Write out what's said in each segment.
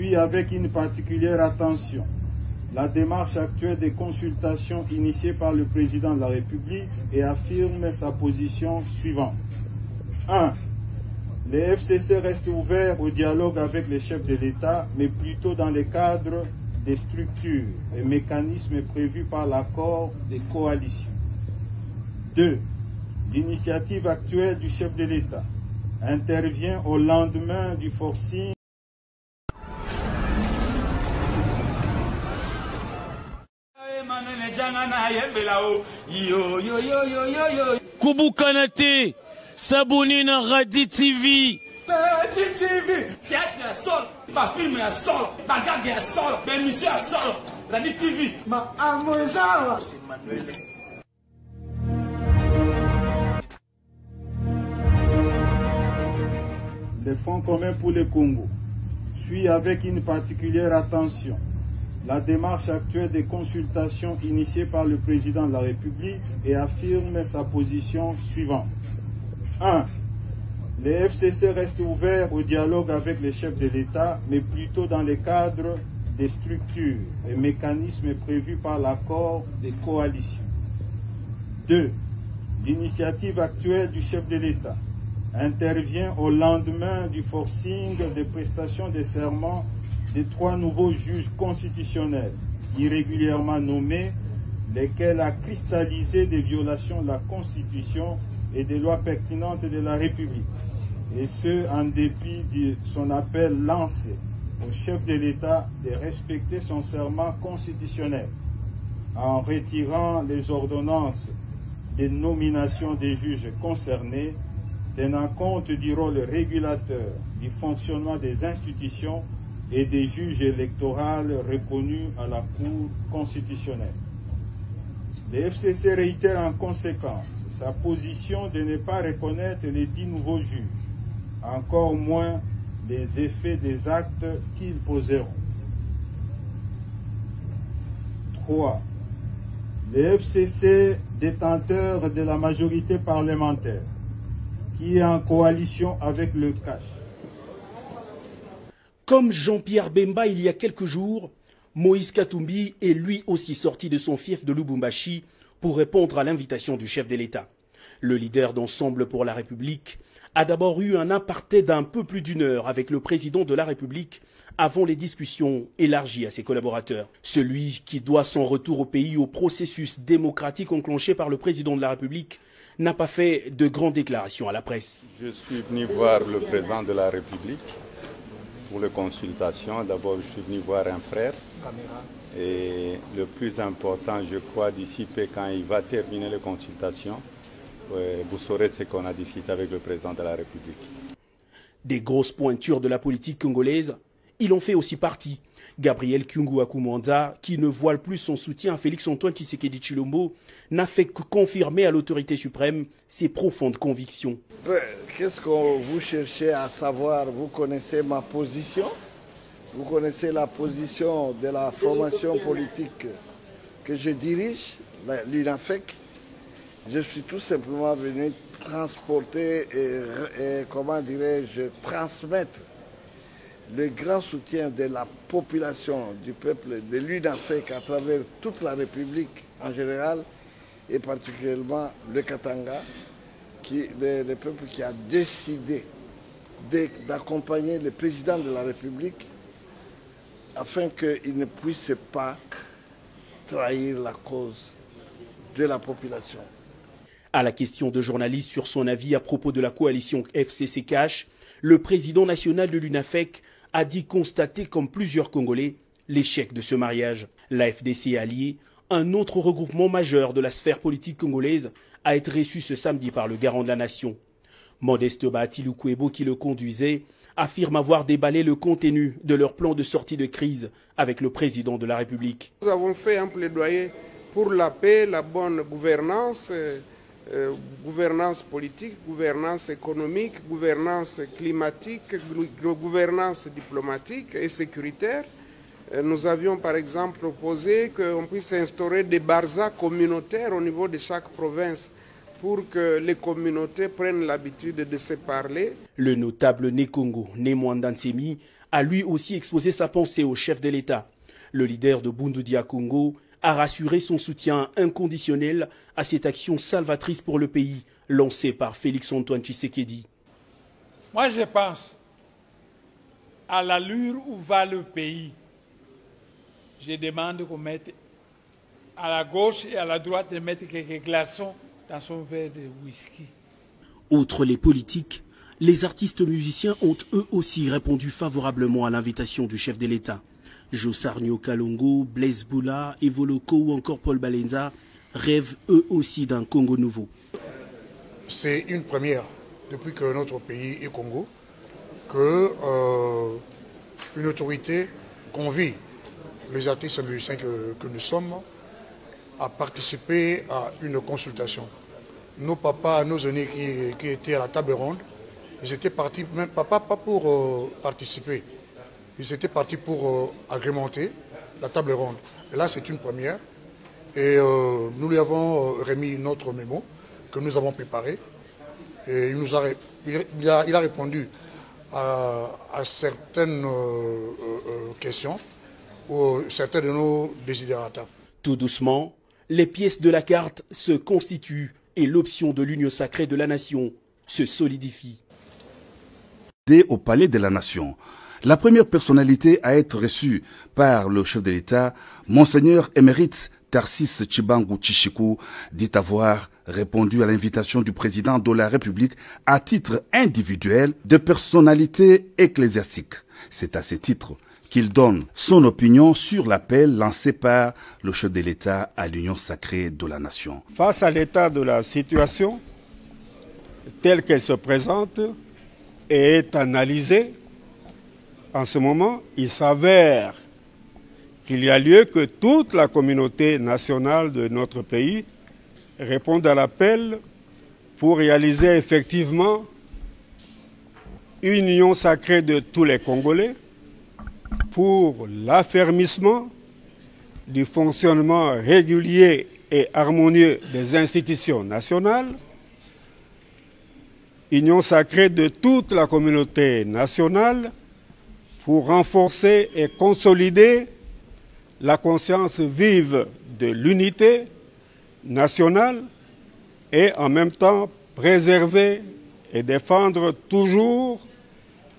suit avec une particulière attention la démarche actuelle des consultations initiées par le président de la République et affirme sa position suivante. 1. Les FCC restent ouverts au dialogue avec les chefs de l'État, mais plutôt dans le cadre des structures et mécanismes prévus par l'accord des coalitions. 2. L'initiative actuelle du chef de l'État intervient au lendemain du forcing. Koubou Kanate, Sabounina Radi TV. Radi TV. Théâtre à sol, pas film à sol, pas gag à sol, pas émission à sol. Radi TV. Ma amoisa. C'est Manuel. Le Fonds commun pour le Congo suit avec une particulière attention la démarche actuelle des consultations initiées par le président de la République et affirme sa position suivante. 1. Les FCC restent ouverts au dialogue avec les chefs de l'État, mais plutôt dans le cadre des structures et mécanismes prévus par l'accord des coalitions. 2. L'initiative actuelle du chef de l'État intervient au lendemain du forcing des prestations de serment des 3 nouveaux juges constitutionnels irrégulièrement nommés, lesquels a cristallisé des violations de la Constitution et des lois pertinentes de la République, et ce en dépit de son appel lancé au chef de l'État de respecter son serment constitutionnel en retirant les ordonnances de nomination des juges concernés, tenant compte du rôle régulateur du fonctionnement des institutions et des juges électoraux reconnus à la Cour constitutionnelle. Le FCC réitère en conséquence sa position de ne pas reconnaître les 10 nouveaux juges, encore moins les effets des actes qu'ils poseront. 3. Le FCC, détenteur de la majorité parlementaire, qui est en coalition avec le CACH. Comme Jean-Pierre Bemba il y a quelques jours, Moïse Katumbi est lui aussi sorti de son fief de Lubumbashi pour répondre à l'invitation du chef de l'État. Le leader d'Ensemble pour la République a d'abord eu un aparté d'un peu plus d'une heure avec le président de la République avant les discussions élargies à ses collaborateurs. Celui qui doit son retour au pays au processus démocratique enclenché par le président de la République n'a pas fait de grandes déclarations à la presse. Je suis venu voir le président de la République pour les consultations. D'abord, je suis venu voir un frère. Et le plus important, je crois, d'ici peu, quand il va terminer les consultations, vous saurez ce qu'on a discuté avec le président de la République. Des grosses pointures de la politique congolaise, il en fait aussi partie. Gabriel Kyungu Akumanda, qui ne voile plus son soutien à Félix-Antoine Tshisekedi Tshilombo, n'a fait que confirmer à l'autorité suprême ses profondes convictions. Qu'est-ce que vous cherchez à savoir? Vous connaissez ma position? Vous connaissez la position de la formation politique que je dirige, l'UNAFEC. Je suis tout simplement venu transporter et comment dirais-je, transmettre le grand soutien de la population, du peuple de l'UNAFEC à travers toute la République en général, et particulièrement le Katanga, le peuple qui a décidé d'accompagner le président de la République afin qu'il ne puisse pas trahir la cause de la population. À la question de journalistes sur son avis à propos de la coalition FCC-CACH, le président national de l'UNAFEC a dit constater, comme plusieurs Congolais, l'échec de ce mariage. La FDC alliée, un autre regroupement majeur de la sphère politique congolaise, a été reçu ce samedi par le garant de la nation. Modeste Bahati-Lukwebo, qui le conduisait, affirme avoir déballé le contenu de leur plan de sortie de crise avec le président de la République. Nous avons fait un plaidoyer pour la paix, la bonne gouvernance, gouvernance politique, gouvernance économique, gouvernance climatique, gouvernance diplomatique et sécuritaire. Nous avions par exemple proposé qu'on puisse instaurer des barzas communautaires au niveau de chaque province pour que les communautés prennent l'habitude de se parler. Le notable Nekongo Nemwanda Nsemi a lui aussi exposé sa pensée au chef de l'État. Le leader de Bundu Dia Congo a rassuré son soutien inconditionnel à cette action salvatrice pour le pays lancée par Félix-Antoine Tshisekedi. Moi, je pense à l'allure où va le pays. Je demande qu'on mette à la gauche et à la droite de mettre quelques glaçons dans son verre de whisky. Outre les politiques, les artistes musiciens ont eux aussi répondu favorablement à l'invitation du chef de l'État. Josarnio Kalongo, Blaise Boula, Evoloko ou encore Paul Balenza rêvent eux aussi d'un Congo nouveau. C'est une première depuis que notre pays est Congo, que une autorité convie les artistes musiciens que nous sommes à participer à une consultation. Nos papas, nos aînés qui étaient à la table ronde, ils étaient partis, même pas pour participer, ils étaient partis pour agrémenter la table ronde. Et là, c'est une première. Et nous lui avons remis notre mémo que nous avons préparé. Et il a répondu à certaines questions ou certains de nos desiderata. Tout doucement, les pièces de la carte se constituent et l'option de l'union sacrée de la nation se solidifie. Au palais de la nation, la première personnalité à être reçue par le chef de l'État, Monseigneur émérite Tarcisse Tshibangou Tshishiko, dit avoir répondu à l'invitation du président de la République à titre individuel de personnalité ecclésiastique. C'est à ce titre qu'il donne son opinion sur l'appel lancé par le chef de l'État à l'union sacrée de la nation. Face à l'état de la situation, telle qu'elle se présente et est analysée, en ce moment, il s'avère qu'il y a lieu que toute la communauté nationale de notre pays réponde à l'appel pour réaliser effectivement une union sacrée de tous les Congolais pour l'affermissement du fonctionnement régulier et harmonieux des institutions nationales, union sacrée de toute la communauté nationale pour renforcer et consolider la conscience vive de l'unité nationale et en même temps préserver et défendre toujours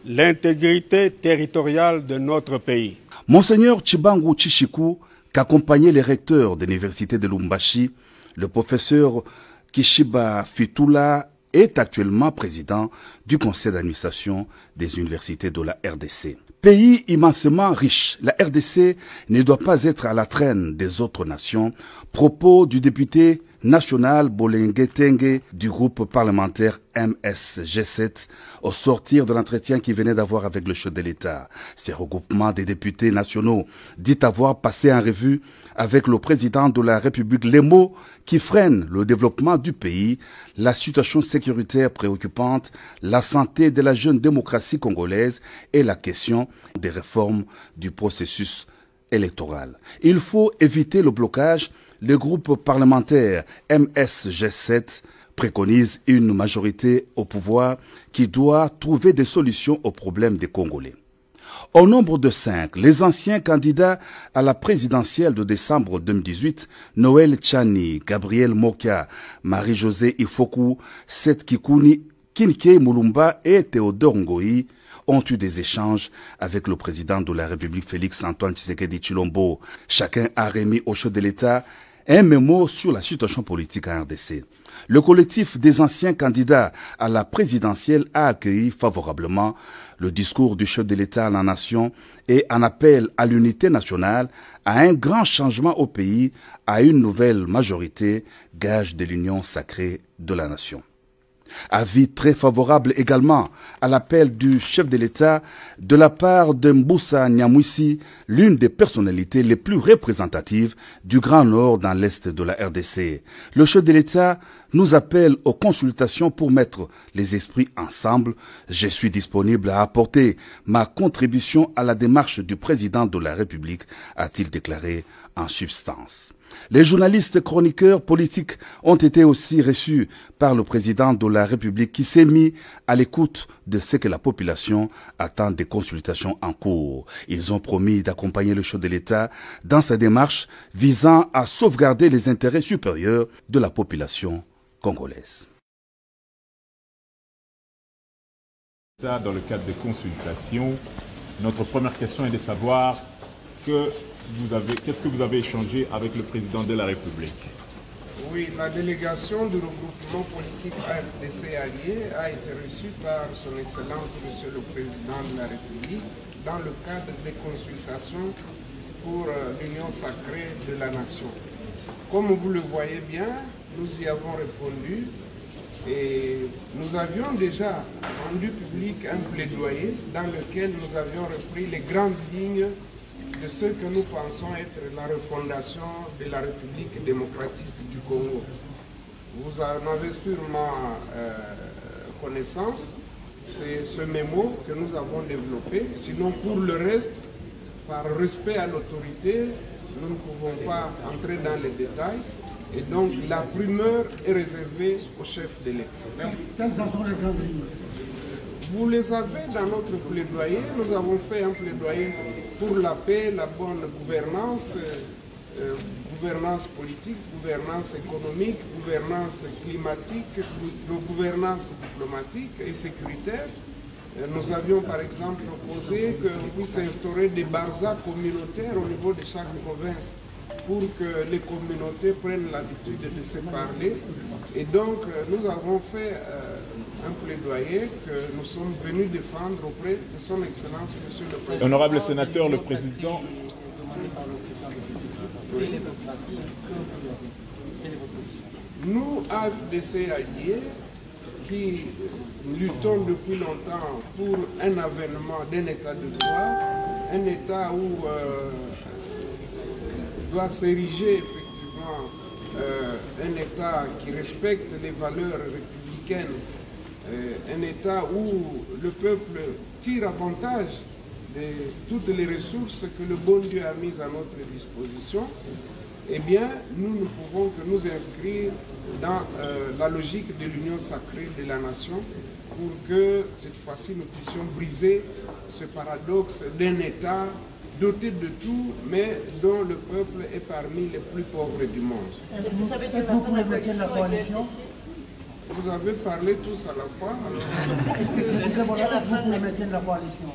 l'intégrité territoriale de notre pays. Monseigneur Tshibangou Tshishiko, qu'accompagnait les recteurs de l'université de Lubumbashi, le professeur Kishiba Fitula est actuellement président du conseil d'administration des universités de la RDC. Pays immensément riche, la RDC ne doit pas être à la traîne des autres nations. Propos du député national Bolengue Tengue du groupe parlementaire MSG7 au sortir de l'entretien qu'il venait d'avoir avec le chef de l'État. Ces regroupements des députés nationaux dit avoir passé en revue avec le président de la République les mots qui freinent le développement du pays, la situation sécuritaire préoccupante, la santé de la jeune démocratie congolaise et la question des réformes du processus électoral. Il faut éviter le blocage. Le groupe parlementaire MSG7 préconise une majorité au pouvoir qui doit trouver des solutions aux problèmes des Congolais. Au nombre de 5, les anciens candidats à la présidentielle de décembre 2018, Noël Tchani, Gabriel Mokia, Marie-Josée Ifoku, Seth Kikuni, Kinke Mulumba et Théodore Ngoï, ont eu des échanges avec le président de la République Félix-Antoine Tshisekedi Tshilombo. Chacun a remis au chef de l'État un mémo sur la situation politique en RDC. Le collectif des anciens candidats à la présidentielle a accueilli favorablement le discours du chef de l'État à la nation et en appel à l'unité nationale, à un grand changement au pays, à une nouvelle majorité, gage de l'union sacrée de la nation. Avis très favorable également à l'appel du chef de l'État de la part de Mboussa Nyamwisi, l'une des personnalités les plus représentatives du Grand Nord dans l'Est de la RDC. Le chef de l'État nous appelle aux consultations pour mettre les esprits ensemble. Je suis disponible à apporter ma contribution à la démarche du président de la République, a-t-il déclaré en substance. Les journalistes chroniqueurs politiques ont été aussi reçus par le président de la République qui s'est mis à l'écoute de ce que la population attend des consultations en cours. Ils ont promis d'accompagner le chef de l'État dans sa démarche visant à sauvegarder les intérêts supérieurs de la population congolaise. Dans le cadre des consultations, notre première question est de savoir qu'est-ce que vous avez échangé avec le président de la République? Oui, la délégation du regroupement politique AFDC allié a été reçue par son Excellence Monsieur le Président de la République dans le cadre des consultations pour l'Union sacrée de la nation. Comme vous le voyez bien, nous y avons répondu et nous avions déjà rendu public un plaidoyer dans lequel nous avions repris les grandes lignes de ce que nous pensons être la refondation de la République démocratique du Congo. Vous en avez sûrement connaissance, c'est ce mémo que nous avons développé. Sinon, pour le reste, par respect à l'autorité, nous ne pouvons pas entrer dans les détails. Et donc, la primeur est réservée au chef de l'État. Vous les avez dans notre plaidoyer. Nous avons fait un plaidoyer pour la paix, la bonne gouvernance, gouvernance politique, gouvernance économique, gouvernance climatique, gouvernance diplomatique et sécuritaire. Nous avions par exemple proposé qu'on puisse instaurer des bazars communautaires au niveau de chaque province pour que les communautés prennent l'habitude de se parler. Et donc, nous avons fait un plaidoyer que nous sommes venus défendre auprès de son Excellence, Monsieur le Président. Honorable sénateur, le Président... Oui. Nous, AFDC alliés, qui luttons depuis longtemps pour un avènement d'un État de droit, un État où doit s'ériger effectivement un État qui respecte les valeurs républicaines, un État où le peuple tire avantage de toutes les ressources que le bon Dieu a mises à notre disposition, eh bien, nous ne pouvons que nous inscrire dans la logique de l'union sacrée de la nation pour que cette fois-ci nous puissions briser ce paradoxe d'un État doté de tout, mais dont le peuple est parmi les plus pauvres du monde. Est-ce que ça veut dire pour le maintien de la coalition? Vous avez parlé tous à la fois. Est-ce que pour le maintien de la coalition?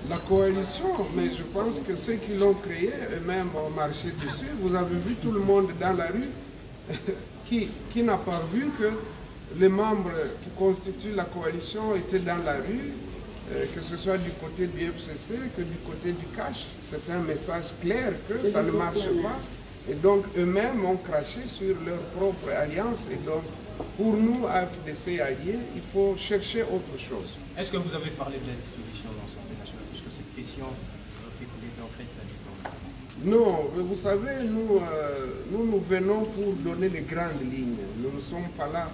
La coalition, mais je pense que ceux qui l'ont créée eux-mêmes ont marché dessus. Vous avez vu tout le monde dans la rue qui n'a pas vu que les membres qui constituent la coalition étaient dans la rue, que ce soit du côté du FCC que du côté du CACH. C'est un message clair que ça ne marche pas. Et donc eux-mêmes ont craché sur leur propre alliance. Et donc pour nous, AFDC alliés, il faut chercher autre chose. Est-ce que vous avez parlé de la dissolution de l'Assemblée nationale? Puisque cette question fait couler d'entrée sanitaire. Non, mais vous savez, nous venons pour donner les grandes lignes. Nous ne sommes pas là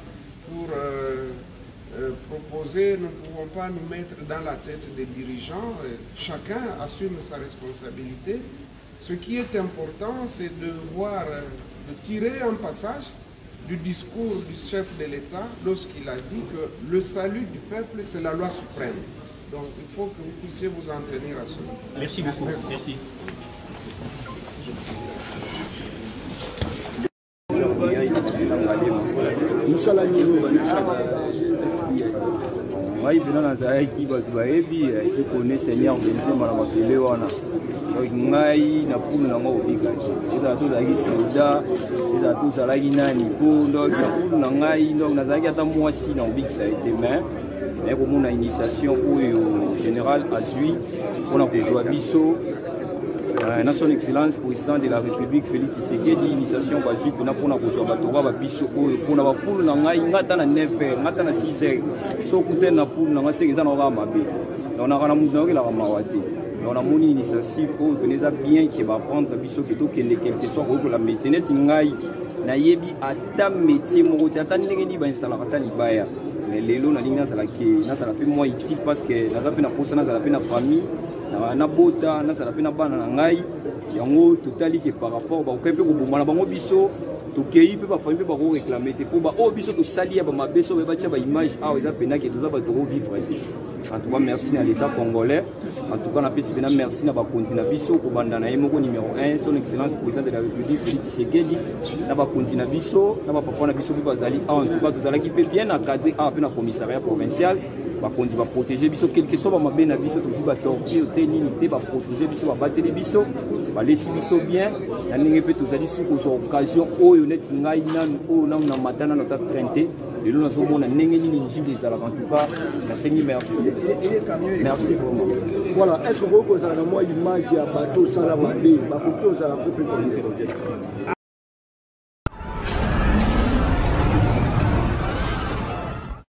pour proposer, nous ne pouvons pas nous mettre dans la tête des dirigeants. Chacun assume sa responsabilité. Ce qui est important, c'est de tirer un passage du discours du chef de l'État lorsqu'il a dit que le salut du peuple, c'est la loi suprême. Donc il faut que vous puissiez vous en tenir à cela. Merci beaucoup. Merci. ngai pena nazalaki bato bayebi ekikone seigneur benzema na mabele wana ngai na pulu nango obika ezala tozalaki soda ezala tozalaki nani mpo donc na pulu na ngai donc nazalaki ata mwasi na obikisa ete mais komona initiation oyo général azwi mpona kozwa biso na son excellence président de la République Félix Tshisekedi initiation bazwi mpona kozwa bato ba biso oyo mpona bapulu na ngai ngata na 9h ngata na 6h so kute na pulu na ngai seke eza na okaa mabe donc nakana mutu nayokelaka mawa te on a mon initiative où on a bien qui va prendre biso que tout quelque soit pour la métier ngai na yebi ata métier mo ata ndenge ba installer ata libaya mais lelo na linga sala ke na sala pe moi utile parce que na zape na posa na sala pe na famille na bota na sala pe na bana na ngai yango totali que par rapport ba ko pe ko bomana bango biso to kei pe ba famille ba ko réclamer te pour ba o biso to salia ba mabeso ba tia ba image ah eza pena que toza ba to vivre. En tout cas, merci à l'État congolais. En tout cas, on a merci à Bakontina Bisso, au bandana numéro 1, son excellence président de la République, Félix Tshisekedi, à Bakontina Bisso, à Papa Bisso, en tout cas, tout ça qui peut bien encadrer un peu le commissariat provincial. Bakontina va protéger Bisso, quel que soit ma bien à Bisso, tout ça, torture, ténilité, va protéger Bisso, va battre les Bisso, va laisser Bisso bien. Il y a tout ça, sur occasion, où il y a un matin, on a traité. Et nous avons un merci. Merci vraiment. Voilà, est-ce que vous avez une image à bateau sans la main?